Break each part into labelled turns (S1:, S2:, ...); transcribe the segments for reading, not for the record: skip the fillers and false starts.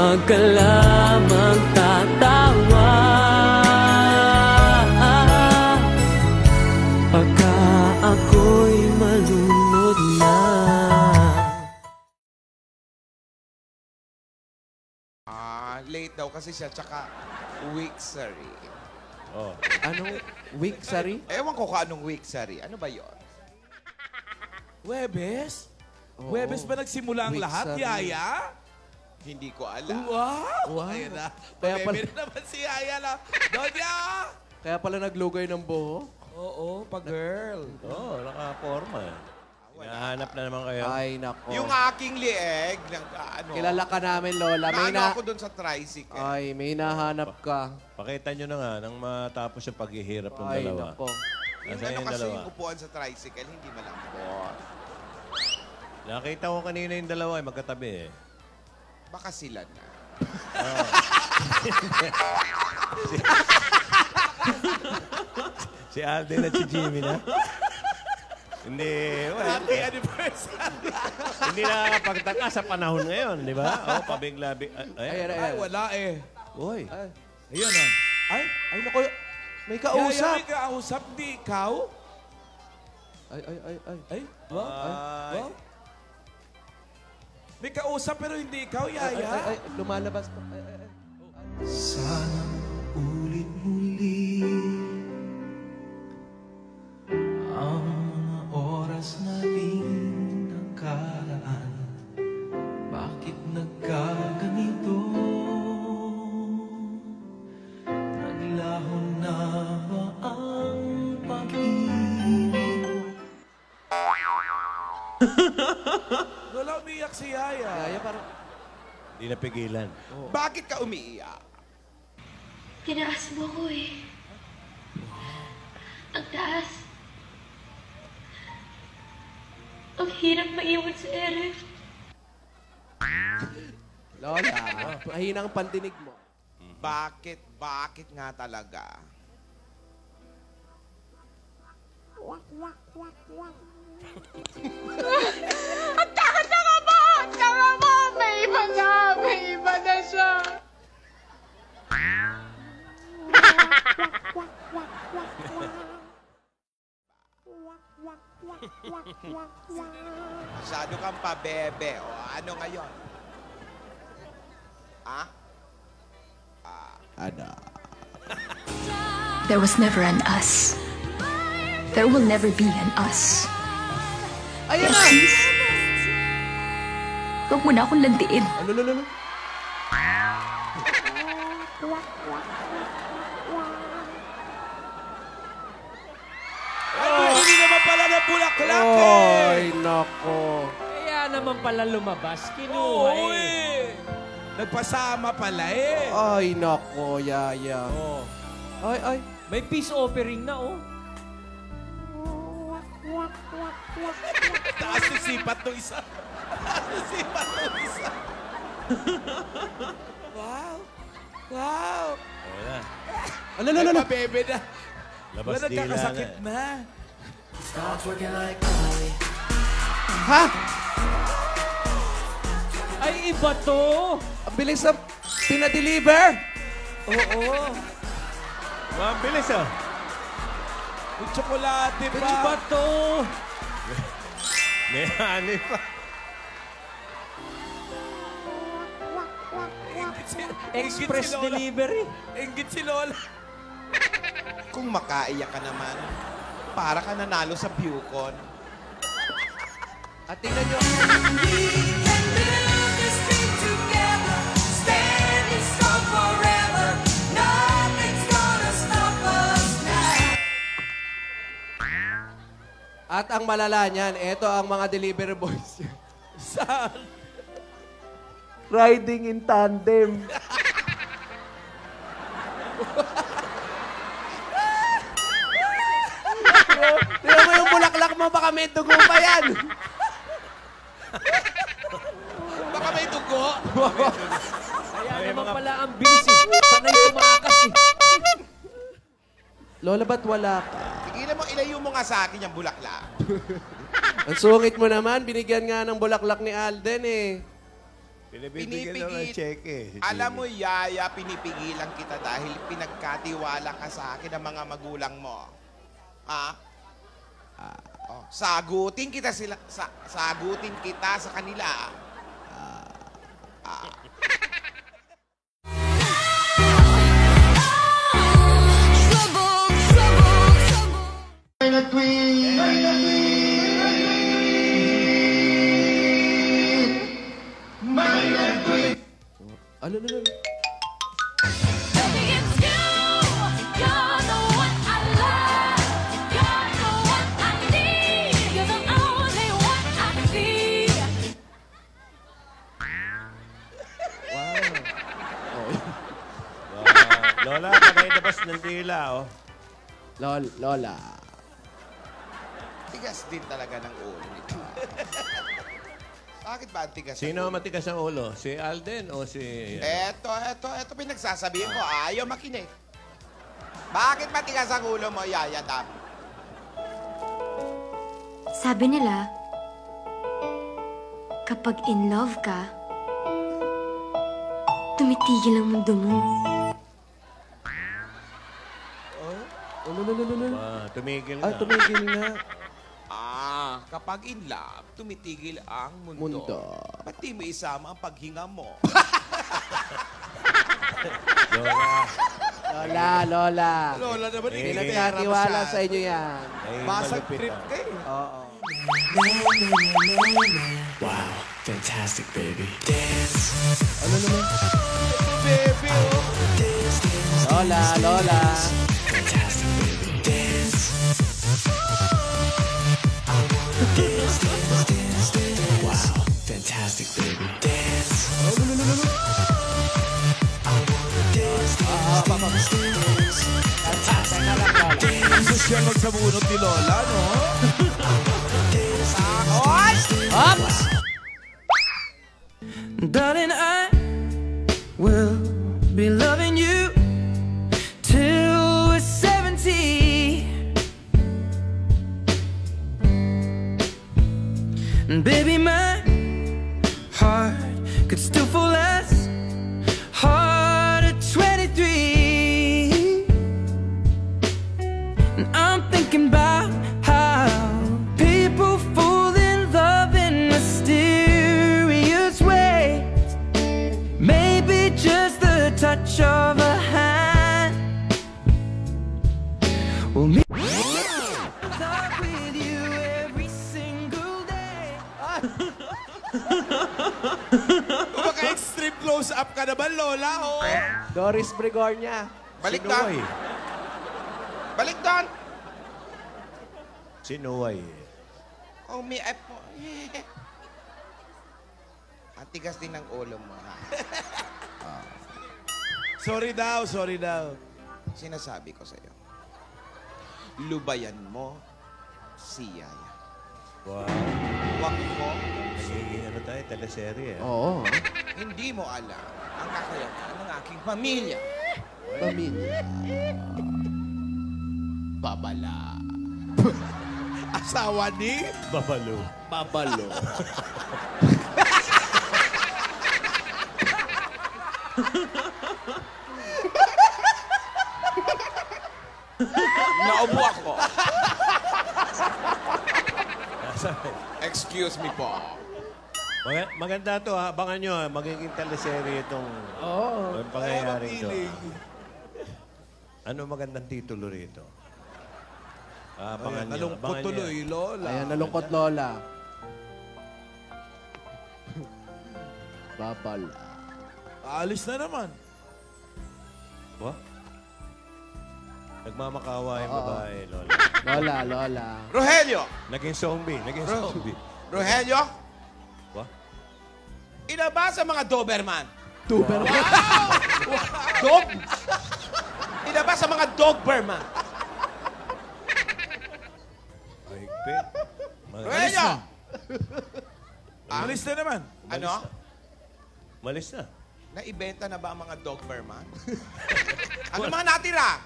S1: Huwag ka lamang tatawa pagka ako'y malunod na.
S2: Late daw kasi siya, tsaka week, sorry.
S3: Oh.
S4: Anong week, sorry?
S2: Ewan ko kung anong week, sorry. Ano ba yon?
S5: Webes?
S4: Oo.
S5: Webes ba nagsimula ang
S4: Week,
S5: lahat,
S4: sorry.
S5: Yaya?
S2: Hindi ko alam.
S5: Wow!
S4: Wow.
S5: Ayan na.
S4: Kaya pala-
S5: Bebe na naman si Yaya na. Donya!
S4: Kaya pala naglugay ng buhok?
S5: Oo, pa-girl.
S3: Oo, nakaporma. Hinahanap na naman kayo.
S4: Ay, nako.
S2: Yung aking lieg, ano,
S4: Kilala ka namin, Lola. May
S2: naano ako doon sa tricycle.
S4: Ay, may nahanap ka.
S3: Pakita nyo na nga nang matapos yung paghihirap ng
S4: Ay,
S3: dalawa.
S4: nako.
S2: Yung
S3: Nasaan
S2: ano
S3: yung
S2: kasi
S3: dalawa?
S2: yung upuan sa tricycle, hindi malambot.
S3: Nakita ko kanina yung dalawa ay magkatabi eh.
S2: Baka sila na.
S3: Si Alden at si Jimmy na. Hindi,
S5: Happy anniversary!
S3: hindi nakakapagtaka sa panahon ngayon, di ba? Oh, pabigla.
S4: Ayan,
S5: Ay, wala eh.
S3: Uy.
S4: Ay,
S5: Ayun ah. Ay,
S4: ay, nako. May
S5: Yaya,
S4: kausap.
S5: may kausap, di ikaw?
S4: Ay, ay, ay, ay.
S5: Ay, wow.
S3: Ay.
S5: Wow. May kausap pero hindi ikaw,
S4: Ay, ay,
S5: Yaya.
S4: ay, lumalabas pa. Ay, ay, ay.
S1: Sana ulit muli ang mga oras nating nakaraan. Bakit nagkaganito? Naglaho na ba ang pag-ibig mo?
S5: Lola, umiyak si Yaya.
S4: Yaya, parang...
S3: Hindi napigilan.
S2: Bakit ka umiiyak?
S6: Tinaas mo ko eh. Ang taas. Ang hirap maiwan sa ere.
S4: Lola, mahinang pandinig mo.
S2: Bakit? Bakit nga talaga?
S6: Ang tanga-tanga mo! Ang tanga mo! May iba na! May iba na siya!
S2: Masyado kang pabebe. O ano ngayon? Ah? Ano?
S7: There was never an us. There will never be an us.
S4: Ayan na!
S7: Please, huwag mo na akong landiin.
S4: Ano, ano, ano?
S5: Ay, hindi naman pala na bulaklak eh.
S4: Ay, nako.
S1: Kaya naman pala lumabas,
S5: Oo
S1: kinuha eh.
S5: eh. Nagpasama pala eh.
S4: Ay, nako, Yaya.
S5: Oh.
S4: Ay, ay.
S1: May peace offering na oh.
S5: Taas yung sipat ng isa. Taas yung sipat ng isa. Wow. Wow.
S3: Ayun na.
S4: Ano, ano, ano?
S5: Pabebe na.
S3: Labas
S5: Wala,
S3: dila
S5: nagkakasakit
S3: na.
S5: na.
S4: Ha?
S1: Ay, iba to.
S4: Ang bilis na pinadeliver.
S1: Oo.
S3: Ang bilis ah.
S5: Yung tsokolate pa.
S1: Iba to.
S3: May honey pa.
S1: Express
S5: Lola.
S1: delivery.
S5: Inggit si Lola.
S2: Kung makaiyak ka naman, para ka nanalo sa Bucon.
S4: At tingnan nyo. At ang malala niyan, eto ang mga delivery boys.
S5: Saan?
S4: Riding in tandem. Tingnan mo yung bulaklak mo, baka may dugo pa yan.
S5: Baka may dugo.
S1: Kaya naman pala ang bilis eh. Sanay tumakas eh.
S4: Lola, ba't wala ka?
S2: Tigilan mo, ilayo mo nga sa akin yung bulaklak.
S4: Ang sungit mo naman, binigyan nga ng bulaklak ni Alden eh.
S3: Pinipigil daw ng cheque. Si
S2: Alam mo,
S3: Jimmy.
S2: Yaya, pinipigilan kita dahil pinagkatiwala ka sa akin ng mga magulang mo. Ha? Oh, sagutin kita sa kanila.
S1: Ano?
S3: Lola, panay labas ng dila, oh.
S1: Lola.
S2: Tigas din talaga ng ulo nito. Bakit ba ang tigas?
S3: Sino ang matigas ang ulo? Si Alden o si...
S2: Eto, pinagsasabihin ko. Ayaw makinig. Bakit matigas ang ulo mo, Yaya Dam?
S7: Sabi nila, kapag in love ka, tumitigil ang mundo mo.
S3: Tumigil na.
S1: Ay, tumigil na.
S2: Kapag in love, tumitigil ang mundo. Ba't di mo isama ang paghinga mo?
S1: Lola.
S5: Lola naman,
S3: Eh,
S5: hindi
S1: Pinagkatiwala sa inyo yan.
S3: Ay,
S5: Basag
S3: malupit
S5: trip
S3: ah.
S5: ka eh.
S1: Oo.
S8: Wow, fantastic, baby. Dance.
S5: Baby, oh.
S1: Lola.
S8: Fantastic, baby. Dance. Dance, dance, dance, dance. Wow, fantastic, baby. Dance.
S5: Gusto siya magsabunot ni Lola, no?
S1: Up!
S8: Darling, I will be loving you till we're 70. And baby, my heart could still fall as hard at 23. And I'm thinking about how people fall in love in mysterious ways. Maybe just the touch of a hand will make love with you every single day.
S5: Kumaka-extreme close-up ka naman, Lola, oh.
S1: Doris Bregornia.
S2: Balik doon.
S3: Sinuway.
S2: Balik doon.
S3: Sinuway.
S2: Oh, may po. Ang tigas din ng ulo mo, ha?
S5: Sorry daw.
S2: Sinasabi ko sa'yo. Lubayan mo si Yaya.
S3: Wow.
S2: Huwag mo,
S3: Nagiging ano tayo, teleserye.
S1: Oo.
S2: hindi mo alam ang kakayahan ng aking pamilya.
S1: Pamilya.
S2: Babala.
S5: Asawa ni?
S3: Babalo.
S1: Babalo.
S2: Naubo ako. Excuse me po.
S3: Maganda to ha. Abangan nyo ha. Magiging teleserye itong yung pangyayaring to. Ano magandang titulo rito? Abangan nyo.
S5: Nalungkot
S3: Abangan nyo.
S5: tuloy, Lola.
S1: Ayan, nalungkot Lola. Babala.
S5: Aalis na naman.
S3: Ba? Nagmamakawa yung babae, Lola.
S1: Lola.
S2: Rogelio!
S3: Naging zombie.
S2: Rogelio!
S3: Ba?
S2: Ina ba sa mga Doberman?
S1: Doberman.
S2: Dog? Ina ba sa mga Dogberman?
S3: Ay, pet.
S2: Rogelio!
S5: Aalis na naman.
S2: Ano?
S3: Malis na.
S2: Naibenta na ba ang mga Dogberman? Ano mga natira?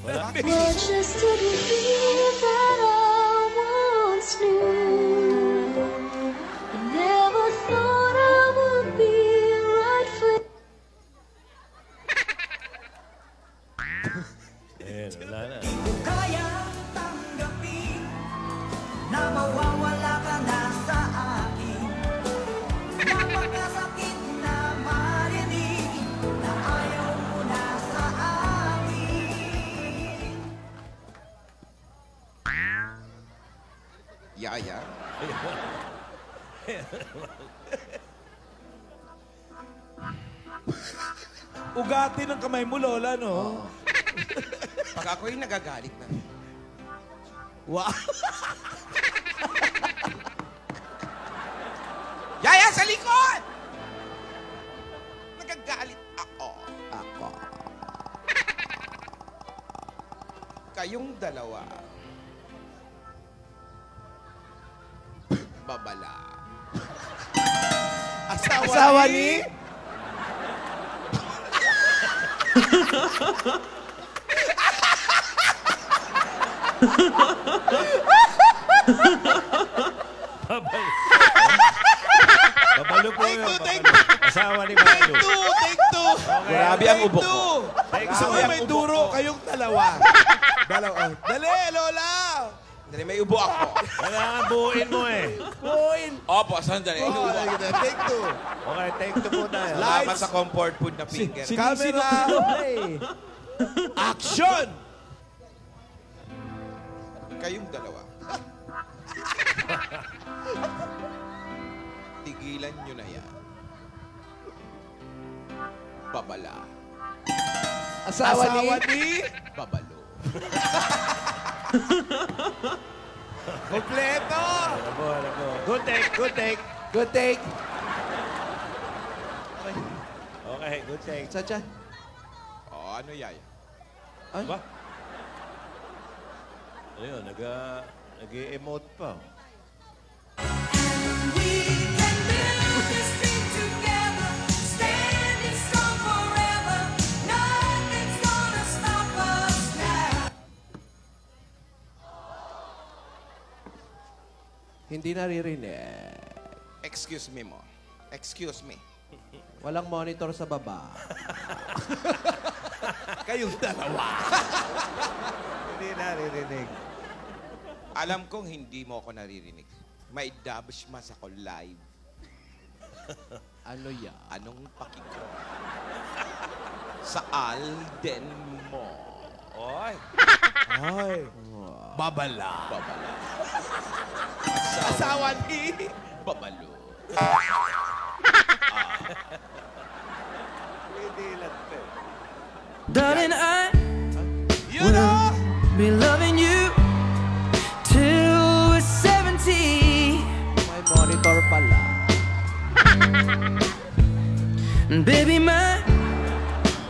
S3: Wala.
S6: What just didn't feel that I once knew. I never thought
S5: Ugati ng kamay mo, Lola, no?
S2: Pag ako'y nagagalit na.
S5: Wow.
S2: Yaya, sa likod! Nagagalit ako. Kayong dalawa. Babala.
S4: Asawa ni?
S3: Babalo po yun.
S5: Take
S3: Asawa ni Babalo.
S5: Take two.
S2: Grabe ang ubok ko.
S5: Gusto mo may duro kayong dalawa. Dali, Lola!
S2: Dali, may ubo ako.
S3: Kailangan buuin mo eh.
S2: Opo, sandali.
S5: Take two.
S3: Okay, take two po tayo.
S2: Salamat sa comfort food na finger.
S5: Camera. Action!
S2: Kayong dalawa. Tigilan nyo na yan. Babala.
S4: Asawa ni?
S2: Babalo.
S5: Kompleto!
S3: Ano po. Good take, good take.
S4: Good take.
S3: Okay, good take.
S4: Sacha.
S2: O, ano yaya?
S4: Ay.
S3: Ba? Ano yun? Nag-emote pa.
S4: Hindi naririnig.
S2: Excuse me mo. Excuse me.
S4: Walang monitor sa baba.
S5: Kayong dalawa.
S3: Hindi naririnig.
S2: Alam kong hindi mo ako naririnig. May dabash mas ako live.
S4: Ano yan?
S2: Anong pakiko? Sa Alden mo. Oy.
S5: Ay. Babala.
S2: Babala.
S5: Asawa ni?
S2: Babalo.
S3: Hindi lang pe.
S8: Darling, I
S5: You know?
S8: be loving you till we're 70.
S4: May monitor pala.
S8: And baby, my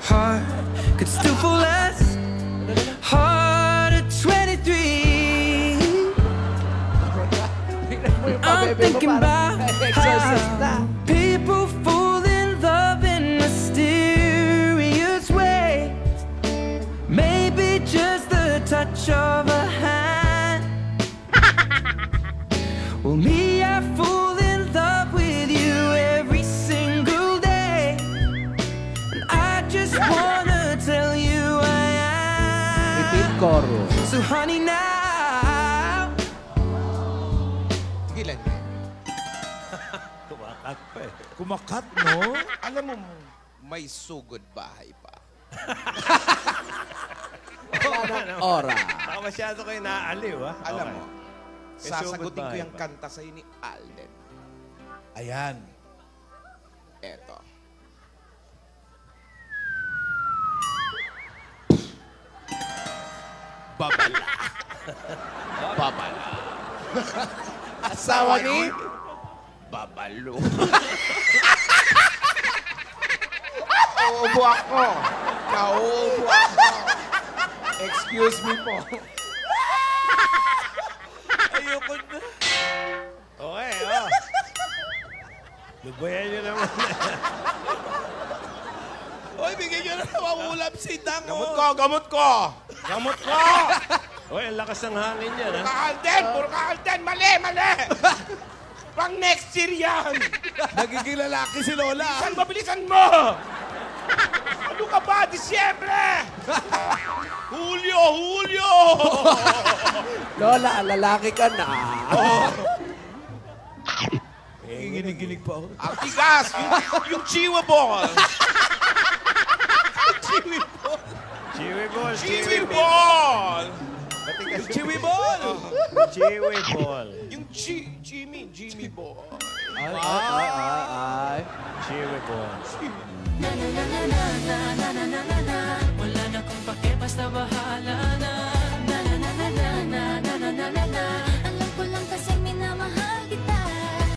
S8: heart could still fall as hard at 23. I'm thinking about
S4: Exorcist na.
S8: how people fall in love in mysterious ways. Maybe just the touch of a hand. Well, me, I fall in love with you every single day. And I just wanna tell you I
S4: Repeat
S8: am.
S4: chorus.
S8: So honey, now
S2: Gilan niya.
S3: Kumakat pa eh.
S5: Kumakat, no?
S2: Alam mo, may sugod bahay pa.
S4: Ora.
S3: Baka masyado kayo naaaliw, ha?
S2: Alam
S3: Okay.
S2: mo,
S3: May
S2: sasagutin
S3: sugod
S2: ko
S3: bahay
S2: yung
S3: pa.
S2: kanta sa'yo ni Alden.
S5: Ayan.
S2: Eto.
S5: Babala.
S2: Babala.
S4: Asawa ni?
S2: Babalo. Nauubo ako. Nauubo ako. Excuse me po.
S5: Ayoko na.
S3: Okay, oh. Lubayan nyo naman.
S5: Oy, bigyan nyo na nawawulap si Dang.
S2: Gamot ko, gamot ko. Gamot ko.
S3: Uy, ang lakas ng hangin yan, ha?
S2: Ka-Alden, puro ka-Alden. Mali, mali. Pang next year yan.
S5: Nagiging lalaki si Lola.
S2: Bilisan mo, bilisan mo. Ano ka ba? Disyembre. Hulyo, Hulyo.
S4: Lola, lalaki ka na.
S5: Ginig-ginig pa ako.
S2: Ang tigas, yung chiwa ball.
S3: Chiwi ball.
S2: Chiwi ball.
S5: Yung Chewy Ball!
S3: Chiwi ball.
S2: Yung Jimmy ball.
S4: Ay.
S3: Chiwi ball.
S8: na na na na na na na na na na na. Wala na kong pake, basta bahala.